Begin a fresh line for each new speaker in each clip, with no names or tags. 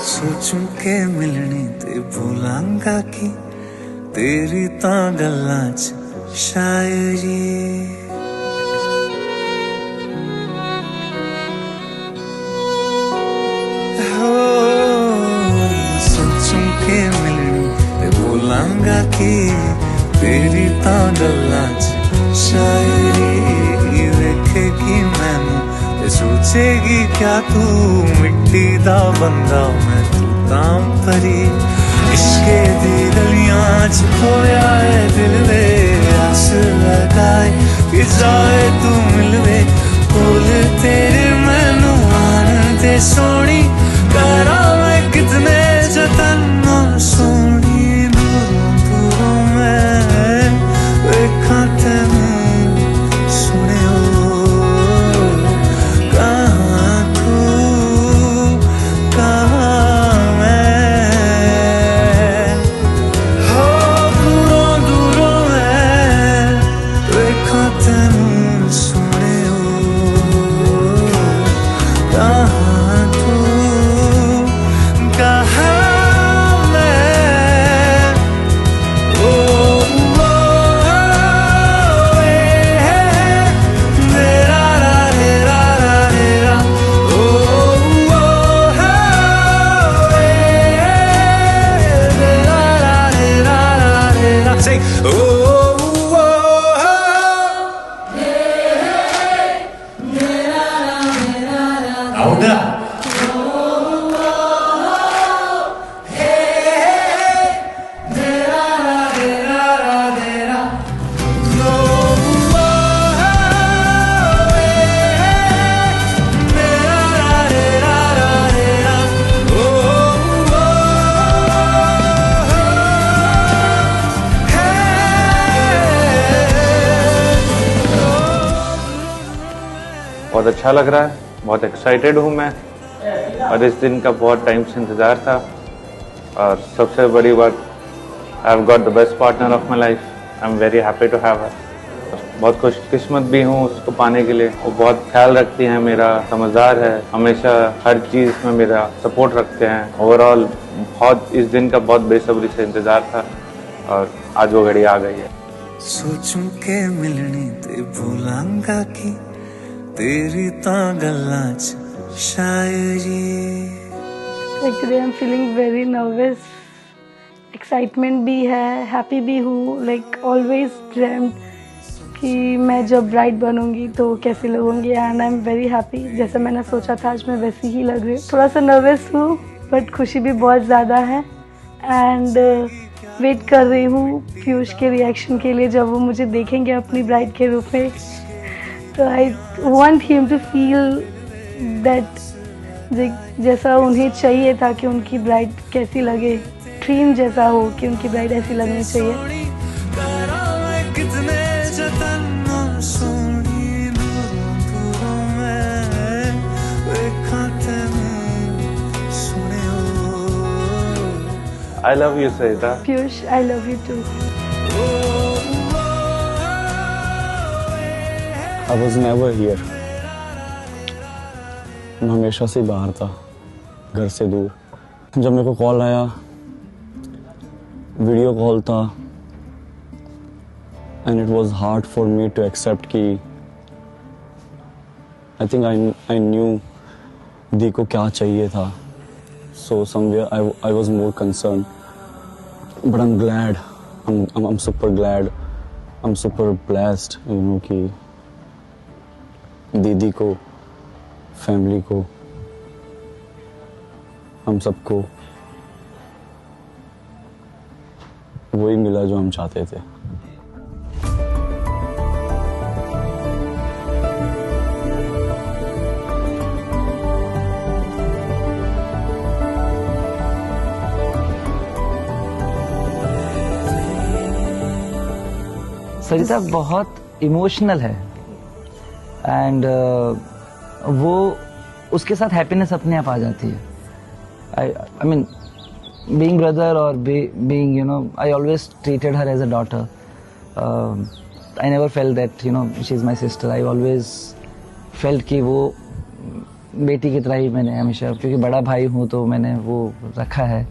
सोचूं के मिलने ते भूलांगा कि तेरी तां गल्लां च शायरी हो सोचूं के मिलने ते भूलांगा कि तेरी तां गल्लां च शायरी वेखेगी मैनू ते सोचेगी क्या तू मिट्टी दा बंदा मैं तू तां परी इश्के दी गलियां च खोया है दिल वे आस लगाए कि जाए तू मिलवे कोल तेरे मैनू आन दे सोनी करा मैं कितने जतन सोनी दूरों दूरों मैं वेखा तेनू
बहुत अच्छा लग रहा है, बहुत एक्साइटेड हूँ मैं और इस दिन का बहुत टाइम से इंतज़ार था। और सबसे बड़ी बात, I have got the best partner of my life. I am very happy to have her. बहुत खुशकिस्मत भी हूँ उसको पाने के लिए। वो बहुत ख्याल रखती हैं मेरा, समझदार है, हमेशा हर चीज़ में मेरा सपोर्ट रखते हैं। ओवरऑल बहुत इस दिन का बहुत बेसब्री से इंतज़ार था और आज वो घड़ी आ गई है।
सोचूं के मिलने ते भूलांगा कि तेरी तां गल्लां च शायरी।
Actually, I'm feeling very nervous. Excitement भी है, happy भी हूँ. Like always dreamt कि मैं जब ब्राइड बनूंगी तो कैसी लगूंगी, and I'm very happy. जैसा मैंने सोचा था आज मैं वैसी ही लग रही हूँ. थोड़ा सा nervous हूँ, but खुशी भी बहुत ज़्यादा है. And वेट कर रही हूँ पीयूष के रिएक्शन के लिए जब वो मुझे देखेंगे अपनी ब्राइड के रूप में. तो I want him to feel that जैसा उन्हें चाहिए था कि उनकी ब्राइड कैसी लगे, ड्रीम जैसा हो कि उनकी ब्राइड ऐसी लगनी चाहिए.
I love you, Sayeda.
Piyush, I love you too.
I was never here. मैं हमेशा से बाहर था, घर से दूर. जब मेरे को कॉल आया, वीडियो कॉल था, and it was hard for me to accept कि I think I knew दी को क्या चाहिए था. So somewhere I was more concerned, but I'm glad. I'm super glad. I'm super blessed, you know कि दीदी को, family को, हम सबको वही मिला जो हम चाहते थे.
सरिता बहुत इमोशनल है एंड वो उसके साथ हैप्पीनेस अपने आप आ जाती है. आई मीन बीइंग ब्रदर और being you know I always treated her as a daughter. I never felt that you know she is my sister. I always felt कि वो बेटी की तरह ही मैंने हमेशा, क्योंकि बड़ा भाई हूँ तो मैंने वो रखा है।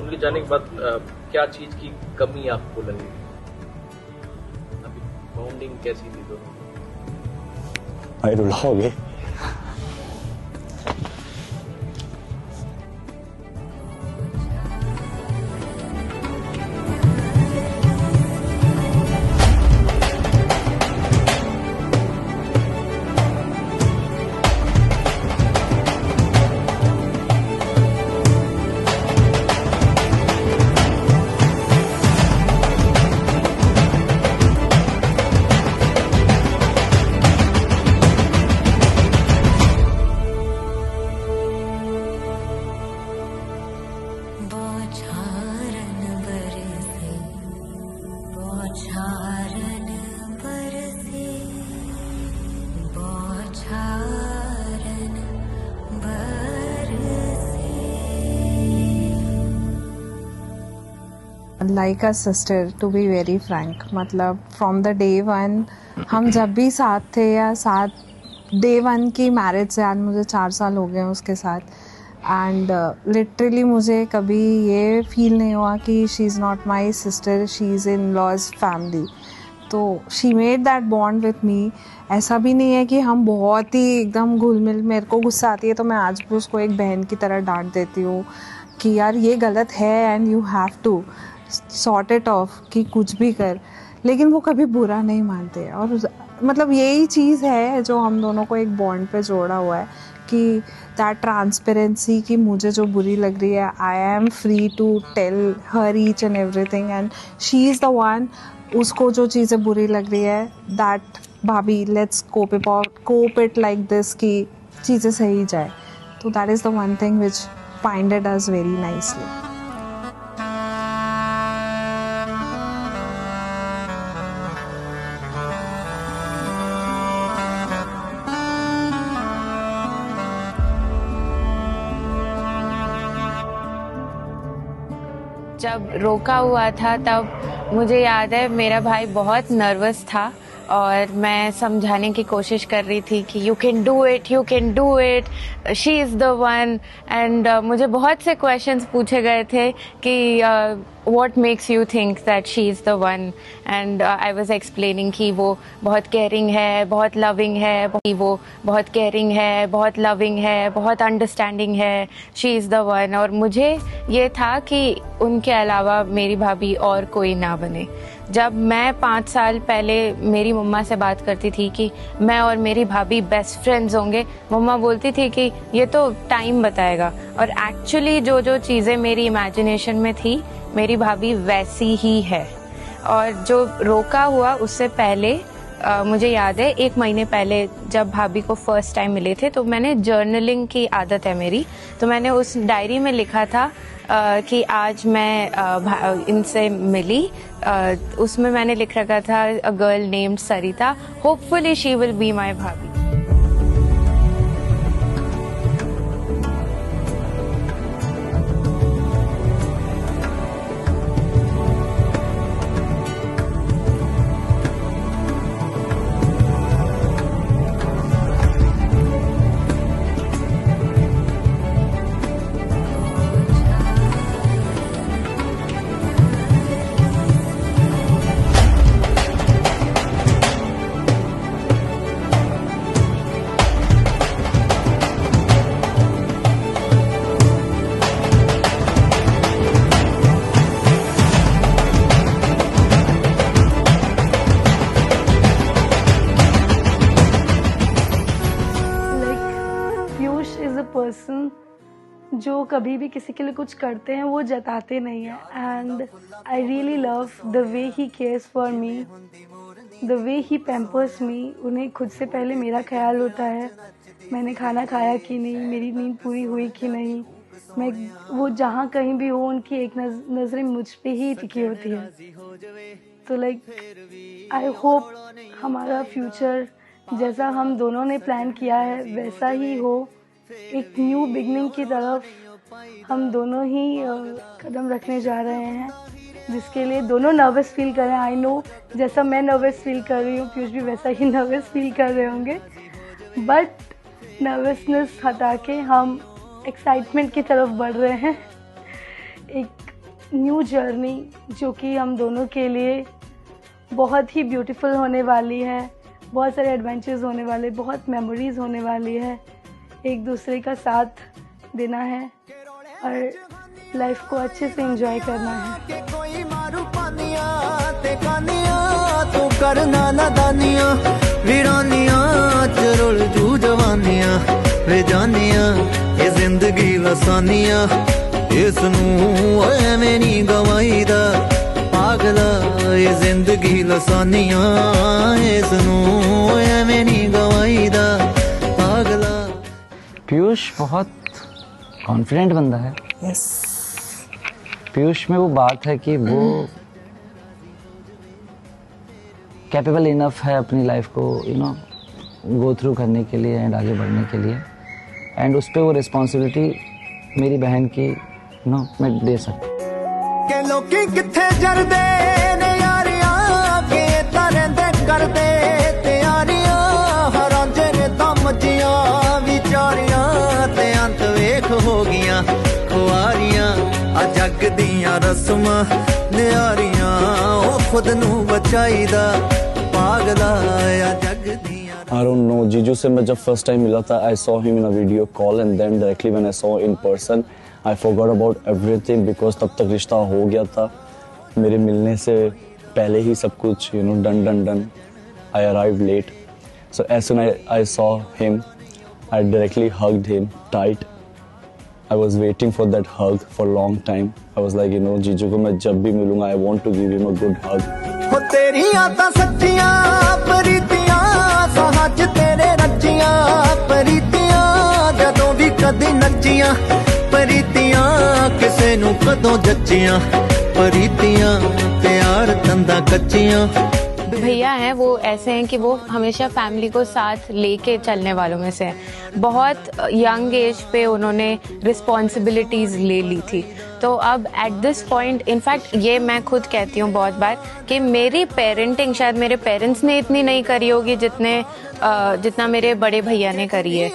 उनके जाने के बाद क्या चीज की कमी आपको लगी? अभी बॉन्डिंग कैसी थी दोनों?
भाई रुलाओगे?
Like a sister, to be very frank. मतलब from the day one हम जब भी साथ थे या साथ day one की मैरिज से आज मुझे 4 साल हो गए उसके साथ, एंड लिटरली मुझे कभी ये फील नहीं हुआ कि she is not my sister, she is in laws family. तो she made that bond with me. ऐसा भी नहीं है कि हम बहुत ही एकदम घुल मिल, मेरे को गुस्सा आती है तो मैं आज भी उसको एक बहन की तरह डांट देती हूँ कि यार ये गलत है and you have to sort it off, कि कुछ भी कर, लेकिन वो कभी बुरा नहीं मानते। और मतलब यही चीज़ है जो हम दोनों को एक बॉन्ड पे जोड़ा हुआ है कि दैट ट्रांसपेरेंसी, कि मुझे जो बुरी लग रही है I am free to tell her each and everything, and she is the one, उसको जो चीज़ें बुरी लग रही है दैट भाभी let's cope it like this कि चीज़ें सही जाए। तो that is the one thing which binded us very nicely.
जब रोका हुआ था तब मुझे याद है मेरा भाई बहुत नर्वस था और मैं समझाने की कोशिश कर रही थी कि you can do it, she is the one. And मुझे बहुत से क्वेश्चंस पूछे गए थे कि what makes you think that she is the one, and I was explaining कि वो बहुत caring है, बहुत loving है, वो बहुत caring है, बहुत loving है, बहुत understanding है, she is the one। और मुझे ये था कि उनके अलावा मेरी भाभी और कोई ना बने। जब मैं 5 साल पहले मेरी मम्मा से बात करती थी कि मैं और मेरी भाभी बेस्ट फ्रेंड्स होंगे, मम्मा बोलती थी कि ये तो टाइम बताएगा। और एक्चुअली जो जो चीज़ें मेरी इमेजिनेशन में थी मेरी भाभी वैसी ही है। और जो रोका हुआ उससे पहले मुझे याद है 1 महीने पहले जब भाभी को फर्स्ट टाइम मिले थे तो मैंने जर्नलिंग की आदत है मेरी, तो मैंने उस डायरी में लिखा था कि आज मैं इनसे मिली। उसमें मैंने लिख रखा था a girl named Sarita, hopefully she will be my भाभी।
पर्सन जो कभी भी किसी के लिए कुछ करते हैं वो जताते नहीं है, and I really love the way he cares for me, the way he pampers me. उन्हें खुद से पहले मेरा ख्याल होता है, मैंने खाना खाया कि नहीं, मेरी नींद पूरी हुई कि नहीं, मैं वो जहाँ कहीं भी हो उनकी एक नज़रें मुझ पे ही टिकी होती है। तो लाइक आई होप हमारा फ्यूचर जैसा हम दोनों ने प्लान किया है वैसा ही हो, एक न्यू बिगनिंग की तरफ हम दोनों ही कदम रखने जा रहे हैं। जिसके लिए दोनों नर्वस फील कर रहे हैं। आई नो जैसा मैं नर्वस फील कर रही हूँ पीयूष भी वैसा ही नर्वस फील कर रहे होंगे, बट नर्वसनेस हटा के हम एक्साइटमेंट की तरफ बढ़ रहे हैं। एक न्यू जर्नी जो कि हम दोनों के लिए बहुत ही ब्यूटीफुल होने वाली है, बहुत सारे एडवेंचर्स होने वाले, बहुत मेमोरीज होने वाली है। एक दूसरे का साथ देना है और लाइफ को अच्छे से एंजॉय करना है।
कोई मारू पानिया ते कानिया तू करना नादानिया वीरानिया चरुल जू जवानिया वे जानिया ये जिंदगी लसानिया इस नू एवें नहीं गवाईदा पागला ये जिंदगी लसानिया इस नू एवें नहीं गवाईदा पागला।
पीयूष बहुत कॉन्फिडेंट बंदा है।
यस,
पीयूष में वो बात है कि वो कैपेबल इनफ है अपनी लाइफ को गो थ्रू करने के लिए एंड आगे बढ़ने के लिए, एंड उस पर वो रिस्पॉन्सिबिलिटी मेरी बहन की मैं दे सकता।
के लोकी किथे जरदे ने यारियां के तरंदे करदे तैयारियां हरांजे ने दमजियां विचारियां ते अंत वेख हो गियां खुआरियां आ जग दियां रस्मां नियारियां ओ खुद नू बचाईदा पागला आ जग दियां।
I don't know, जीजू से मैं जब फर्स्ट टाइम मिला था I saw him in a video call and then directly when I saw in person I forgot about everything because तब तक रिश्ता हो गया था। मेरे मिलने से पहले ही सब कुछ done. I arrived late. So as soon as I saw him, I directly hugged him tight. I was waiting for that hug for a long time. I was like, जीजू को मैं जब भी मिलूंगा I want to give him a good hug.
हो तेरियां तां सच्चियां प्रीतियां सच तेरे रचियां प्रीतियां जदों भी कदी नचियां प्रीतियां किसे नू कदों जच्चियां प्रीतियां प्यार तंदा कच्चियां।
भैया हैं वो ऐसे हैं कि वो हमेशा फैमिली को साथ लेके चलने वालों में से हैं। बहुत यंग एज पे उन्होंने रिस्पॉन्सिबिलिटीज़ ले ली थी, तो अब एट दिस पॉइंट इनफैक्ट ये मैं खुद कहती हूँ बहुत बार कि मेरी पेरेंटिंग शायद मेरे पेरेंट्स ने इतनी नहीं करी होगी जितना मेरे बड़े भैया ने करी है।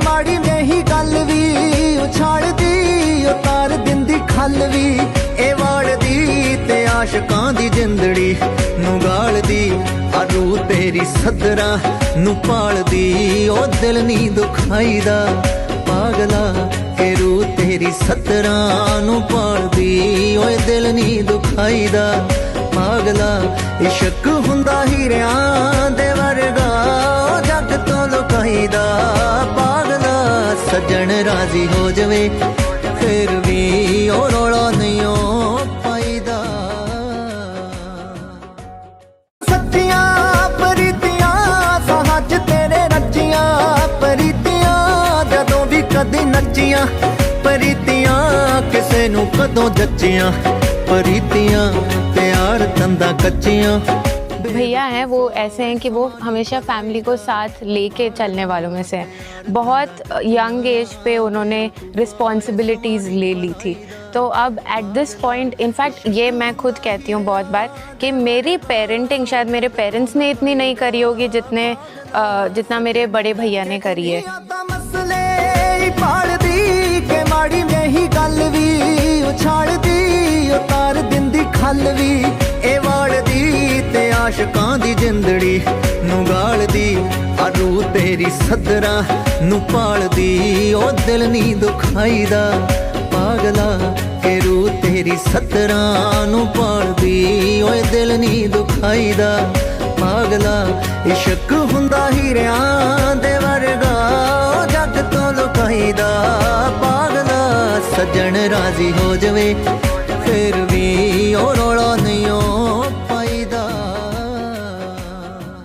माड़ी में ही गल भी उछाड़ दी उतार दिंदी खल भी ए वाड़ दी ते आशकां दी जिंदड़ी नू गाल दी आरू तेरी सदरा नू पाल दी ओ दिल नी दुखाईदा पागला ए रू तेरी सदरा नू पाल दी ओ दिल नी दुखाईदा पागला। इश्क हुंदा हीरियां दे वर्गा जग तो लुकाईदा पागला सज्जन राजी हो जावे फिर भी ओ रोला नहीं ओ पाईदा। सच्चियां प्रीतियां सच तेरे रचियां प्रीतियां जदों भी कदी नचियां प्रीतियां किसे नू कदों जच्चियां प्रीतियां प्यार तंदा कच्चियां।
भैया हैं वो ऐसे हैं कि वो हमेशा फैमिली को साथ लेके चलने वालों में से हैं। बहुत यंग एज पे उन्होंने रिस्पॉन्सिबिलिटीज़ ले ली थी, तो अब एट दिस पॉइंट इनफैक्ट ये मैं खुद कहती हूँ बहुत बार कि मेरी पेरेंटिंग शायद मेरे पेरेंट्स ने इतनी नहीं करी होगी जितना मेरे बड़े भैया ने करी है।
माड़ी में ही गल भी उछाड़ दी उतार दिंदी खल भी ए वाड़ दी ते आशकां दी जिंदड़ी नू गाल दी आरू तेरी सदरा नू पाल दी ओ दिल नी दुखाईदा पागला ए रू तेरी सदरा नू पाल दी ओ दिल नी दुखाईदा पागला। इश्क हुंदा हीरियां दे वर्गा जग तो लुकाईदा पागला सज्जन राजी हो जावे फिर भी ओ रोला नहीं ओ